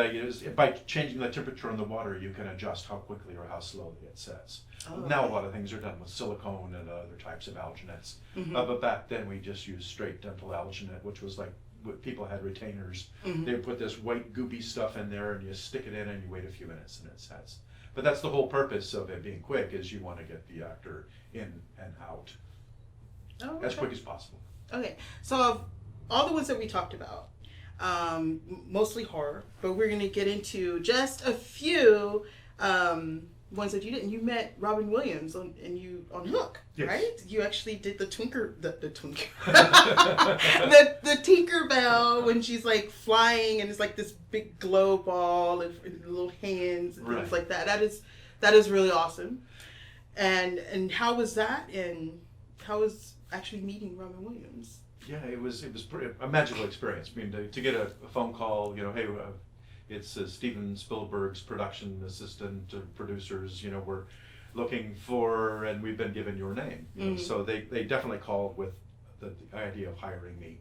by changing the temperature in the water, you can adjust how quickly or how slowly it sets. Oh, now a lot of things are done with silicone and other types of alginates. But back then we just used straight dental alginate, which was like what people had retainers. They would put this white goopy stuff in there and you stick it in and you wait a few minutes and it sets. But that's the whole purpose of it being quick, is you want to get the actor in and out as quick as possible. Okay, so of all the ones that we talked about, mostly horror, but we're going to get into just a few ones that you didn't. You met Robin Williams on Hook, right? You actually did the Tinkerbell when she's like flying and it's like this big glow ball and little hands and things like that. That is really awesome. And how was that? And how was actually meeting Robin Williams? Yeah, it was a magical experience. I mean, to get a phone call, hey, it's Steven Spielberg's production assistant, producers, we're looking for, and we've been given your name. So they definitely called with the idea of hiring me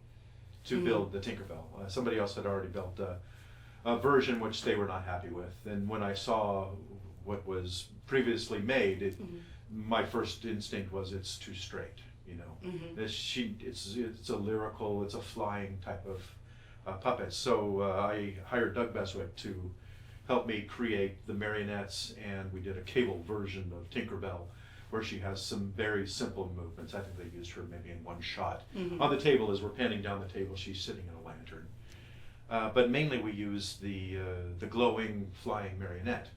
to build the Tinkerbell. Somebody else had already built a version which they were not happy with. And when I saw what was previously made, my first instinct was it's too straight. It's a lyrical, it's a flying type of puppet. So I hired Doug Beswick to help me create the marionettes, and we did a cable version of Tinkerbell where she has some very simple movements. I think they used her maybe in one shot. On the table, as we're panning down the table, she's sitting in a lantern. But mainly we used the glowing flying marionette.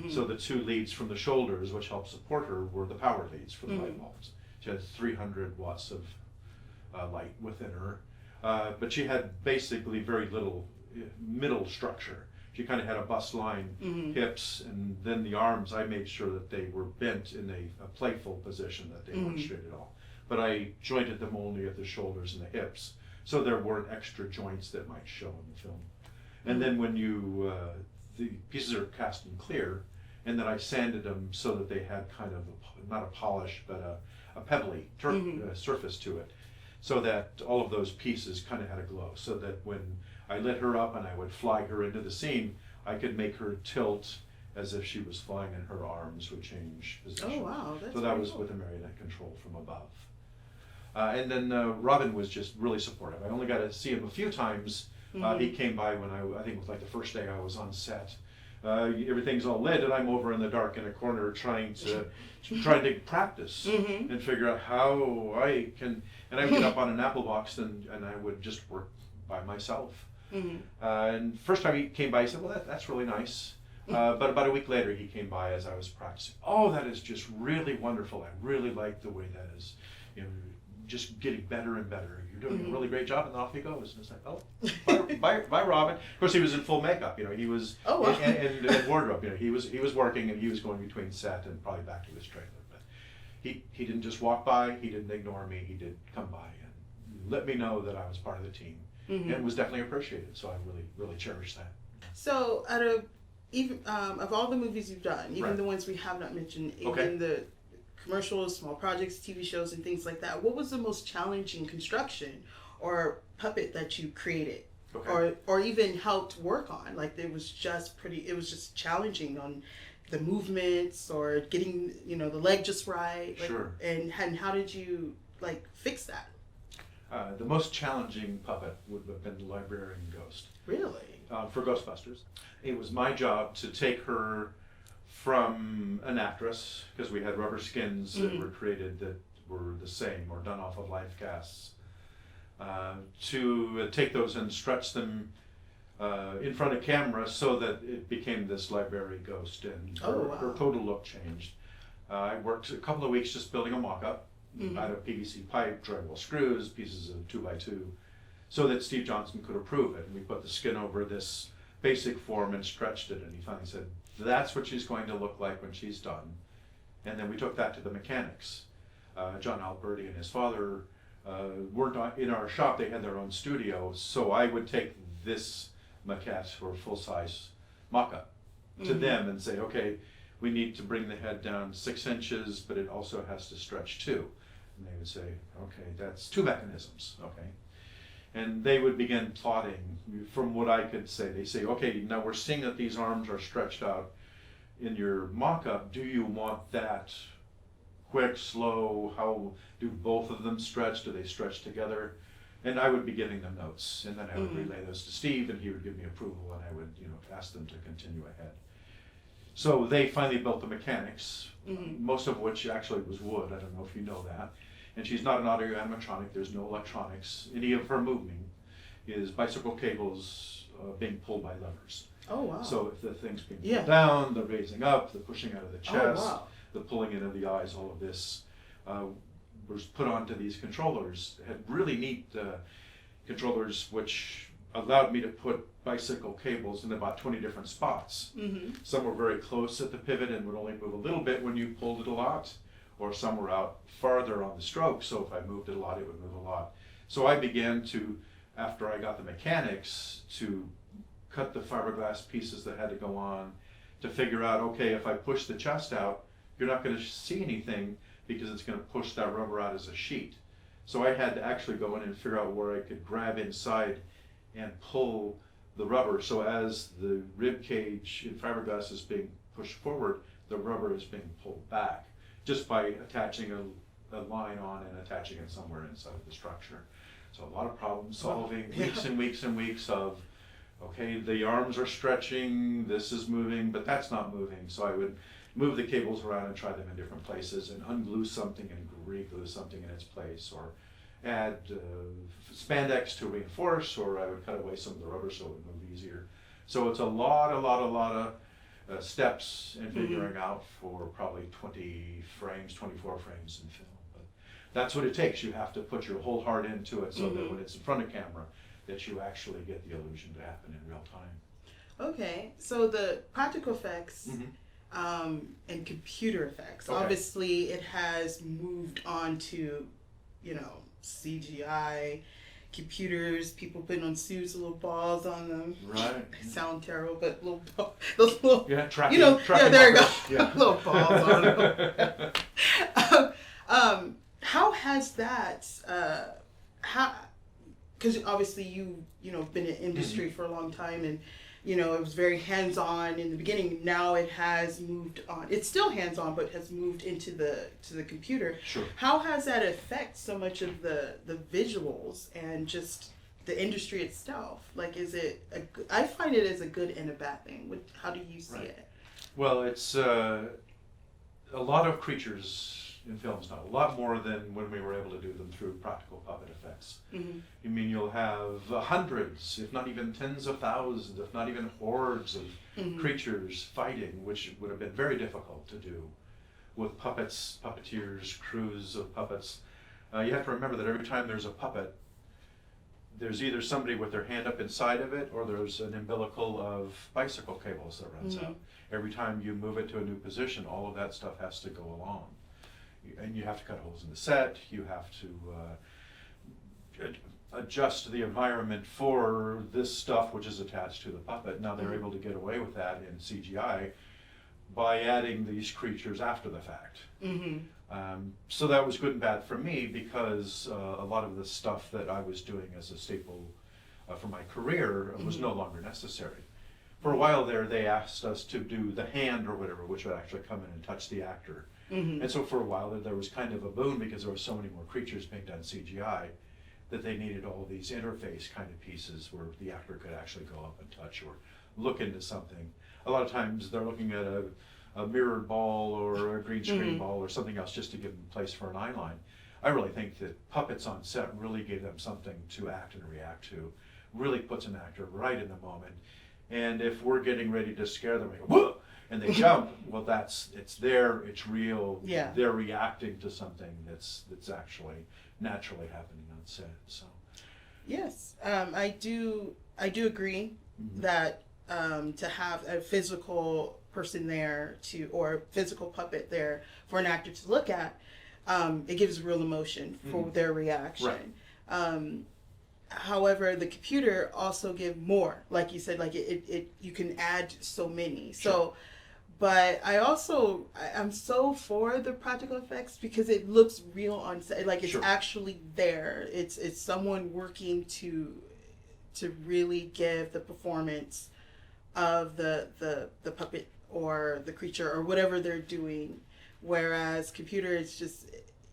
So the two leads from the shoulders, which helped support her, were the power leads for the light bulbs. She had 300 watts of light within her, but she had basically very little middle structure. She kind of had a bust line, hips, and then the arms, I made sure that they were bent in a playful position, that they weren't straight at all. But I jointed them only at the shoulders and the hips, so there weren't extra joints that might show in the film. And then when the pieces are cast in clear, and then I sanded them so that they had kind of not a polish, but a pebbly surface to it, so that all of those pieces kind of had a glow, so that when I lit her up and I would fly her into the scene, I could make her tilt as if she was flying, and her arms would change position. Oh wow, that's so that was cool. with a marionette control from above. And then Robin was just really supportive. I only got to see him a few times He came by when I think it was like the first day I was on set. Everything's all lit, and I'm over in the dark in a corner trying to practice and figure out how I can. And I would get up on an apple box and I would just work by myself. And first time he came by, he said, "Well, that's really nice." But about a week later, he came by as I was practicing. "Oh, that is just really wonderful. I really like the way that is, just getting better and better. You're doing a really great job." And off he goes. And it's like, "Oh, bye, Robin." Of course, he was in full makeup. He was and wardrobe. He was working, and he was going between set and probably back to his trailer. But he didn't just walk by. He didn't ignore me. He did come by and let me know that I was part of the team. And it was definitely appreciated. So I really cherish that. So of all the movies you've done, even the ones we have not mentioned, even the commercials, small projects, TV shows, and things like that, what was the most challenging construction or puppet that you created, or even helped work on? Like it was just challenging on the movements or getting the leg just right. Sure. And how did you fix that? The most challenging puppet would have been the librarian ghost. Really? For Ghostbusters. It was my job to take her from an actress, because we had rubber skins that were created that were the same or done off of life casts, to take those and stretch them in front of camera so that it became this library ghost, and her total look changed. I worked a couple of weeks just building a mock-up out of PVC pipe, drywall screws, pieces of 2x2, so that Steve Johnson could approve it. And we put the skin over this basic form and stretched it, and he finally said, "That's what she's going to look like when she's done." And then we took that to the mechanics. John Alberti and his father weren't in our shop, they had their own studio, so I would take this maquette or full-size mock-up to them and say, "Okay, we need to bring the head down 6 inches, but it also has to stretch too." And they would say, "Okay, that's 2 mechanisms, okay." And they would begin plotting from what I could say. They say, "Okay, now we're seeing that these arms are stretched out in your mock-up. Do you want that quick, slow? How do both of them stretch? Do they stretch together?" And I would be giving them notes, and then I would relay those to Steve, and he would give me approval, and I would ask them to continue ahead. So they finally built the mechanics, most of which actually was wood. I don't know if you know that. And she's not an audio animatronic. There's no electronics. Any of her moving is bicycle cables being pulled by levers. Oh, wow. So if the thing's being pulled down, the raising up, the pushing out of the chest, the pulling in of the eyes, all of this was put onto these controllers. It had really neat controllers which allowed me to put bicycle cables in about 20 different spots. Some were very close at the pivot and would only move a little bit when you pulled it a lot, or some were out farther on the stroke, so if I moved it a lot, it would move a lot. So I began to, after I got the mechanics, to cut the fiberglass pieces that had to go on, to figure out, okay, if I push the chest out, you're not going to see anything because it's going to push that rubber out as a sheet. So I had to actually go in and figure out where I could grab inside and pull the rubber. So as the rib cage in fiberglass is being pushed forward, the rubber is being pulled back, just by attaching a line on and attaching it somewhere inside of the structure. So a lot of problem solving, weeks and weeks and weeks of, okay, the arms are stretching, this is moving, but that's not moving. So I would move the cables around and try them in different places and unglue something and re-glue something in its place, or add spandex to reinforce, or I would cut away some of the rubber so it would move easier. So it's a lot of steps and figuring out for probably 20 frames, 24 frames in film. But that's what it takes. You have to put your whole heart into it so that when it's in front of camera, that you actually get the illusion to happen in real time. Okay, so the practical effects and computer effects, obviously it has moved on to, CGI, computers, people putting on suits with little balls on them. Right. They sound terrible, but those little, tracking, there you go, yeah. little balls on them. How has that, because obviously you've been in industry for a long time, and it was very hands-on in the beginning. Now it has moved on. It's still hands-on, but has moved into the computer. Sure. How has that affected so much of the visuals and just the industry itself? Like, is it I find it as a good and a bad thing. How do you see it? Well, it's a lot of creatures in films now, a lot more than when we were able to do them through practical puppet effects. Mm-hmm. I mean, you'll have hundreds, if not even tens of thousands, if not even hordes of creatures fighting, which would have been very difficult to do with puppets, puppeteers, crews of puppets. You have to remember that every time there's a puppet, there's either somebody with their hand up inside of it, or there's an umbilical of bicycle cables that runs out. Every time you move it to a new position, all of that stuff has to go along. And you have to cut holes in the set, you have to adjust the environment for this stuff which is attached to the puppet. Now they're able to get away with that in CGI by adding these creatures after the fact. So that was good and bad for me, because a lot of the stuff that I was doing as a staple for my career was no longer necessary. For a while there, they asked us to do the hand or whatever, which would actually come in and touch the actor. And so for a while there was kind of a boom, because there were so many more creatures being done CGI, that they needed all these interface kind of pieces where the actor could actually go up and touch or look into something. A lot of times they're looking at a mirrored ball or a green screen ball or something else just to give them place for an eye line. I really think that puppets on set really gave them something to act and react to, really puts an actor right in the moment. And if we're getting ready to scare them, we go, whoa! And they jump, well, it's there, it's real, they're reacting to something that's actually naturally happening on set. So yes, I do agree that to have a physical person there or physical puppet there for an actor to look at, it gives real emotion for their reaction. However, the computer also give more, like you said, like it you can add so many. So, but I'm so for the practical effects, because it looks real on set, like it's actually there. It's someone working to really give the performance of the puppet or the creature or whatever they're doing. Whereas computer, it's just,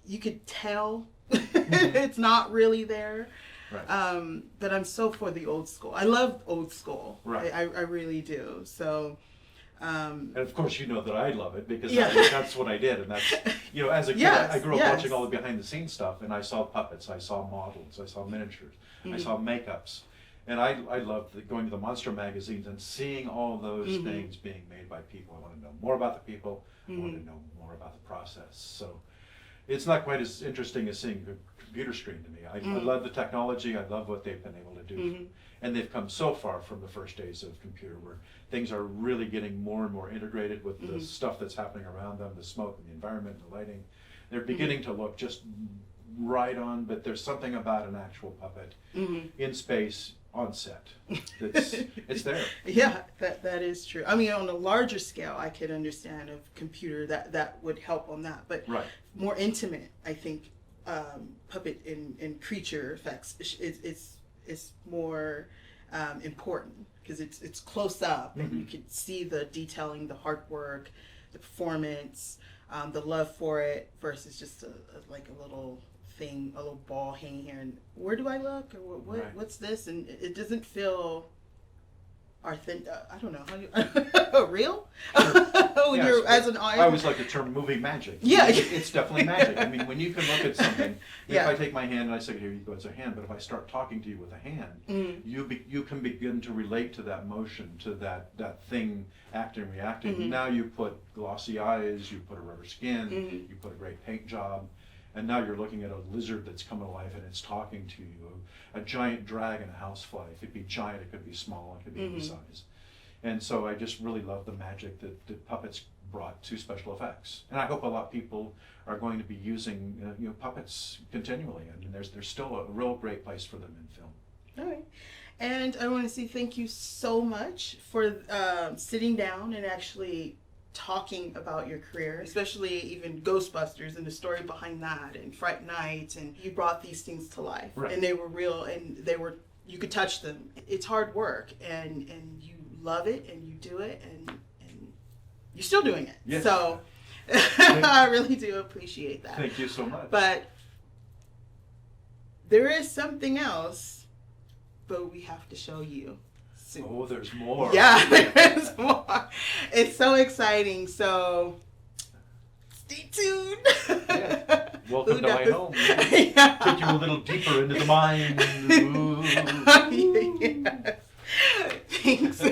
you could tell it's not really there. Right. But I'm so for the old school. I love old school. Right. I really do. So. And of course, you know that I love it, because that's what I did, and that's, as a kid, I grew up watching all the behind the scenes stuff, and I saw puppets, I saw models, I saw miniatures, I saw makeups, and I loved going to the monster magazines and seeing all those things being made by people. I want to know more about the people. I want to know more about the process. So it's not quite as interesting as seeing the computer screen to me. I love the technology. I love what they've been able to do. And they've come so far from the first days of computer, where things are really getting more and more integrated with the stuff that's happening around them, the smoke and the environment and the lighting. They're beginning to look just right on, but there's something about an actual puppet in space on set. It's there. Yeah, that is true. I mean, on a larger scale, I could understand a computer that would help on that, but more intimate, I think, puppet and creature effects is more important, because it's close up and you can see the detailing, the hard work, the performance, the love for it, versus just like a little thing, a little ball hanging here, and where do I look, or what's this, and it doesn't feel authentic. I don't know how you real. When you're as an audience. I always like the term movie magic. Yeah, it's definitely magic. I mean, when you can look at something, if I take my hand and I say, here you go, it's a hand, but if I start talking to you with a hand, you can begin to relate to that motion, to that thing acting, reacting. Now you put glossy eyes, you put a rubber skin, you put a great paint job, and now you're looking at a lizard that's come to life and it's talking to you. A giant dragon, a housefly. It could be giant, it could be small, it could be any size. And so I just really love the magic that puppets brought to special effects. And I hope a lot of people are going to be using puppets continually. I mean, there's still a real great place for them in film. All right. And I want to say thank you so much for sitting down and actually talking about your career, especially even Ghostbusters and the story behind that, and Fright Night, and you brought these things to life, and they were real, and you could touch them. It's hard work, and you love it, and you do it, and you're still doing it. Yes. So I really do appreciate that. Thank you so much. But there is something else but we have to show you soon. Oh, there's more. Yeah, there's more. It's so exciting. So stay tuned. Yeah. Welcome Who to my knows? home. Yeah. Take you a little deeper into the mind. Ooh. Yes. Thanks.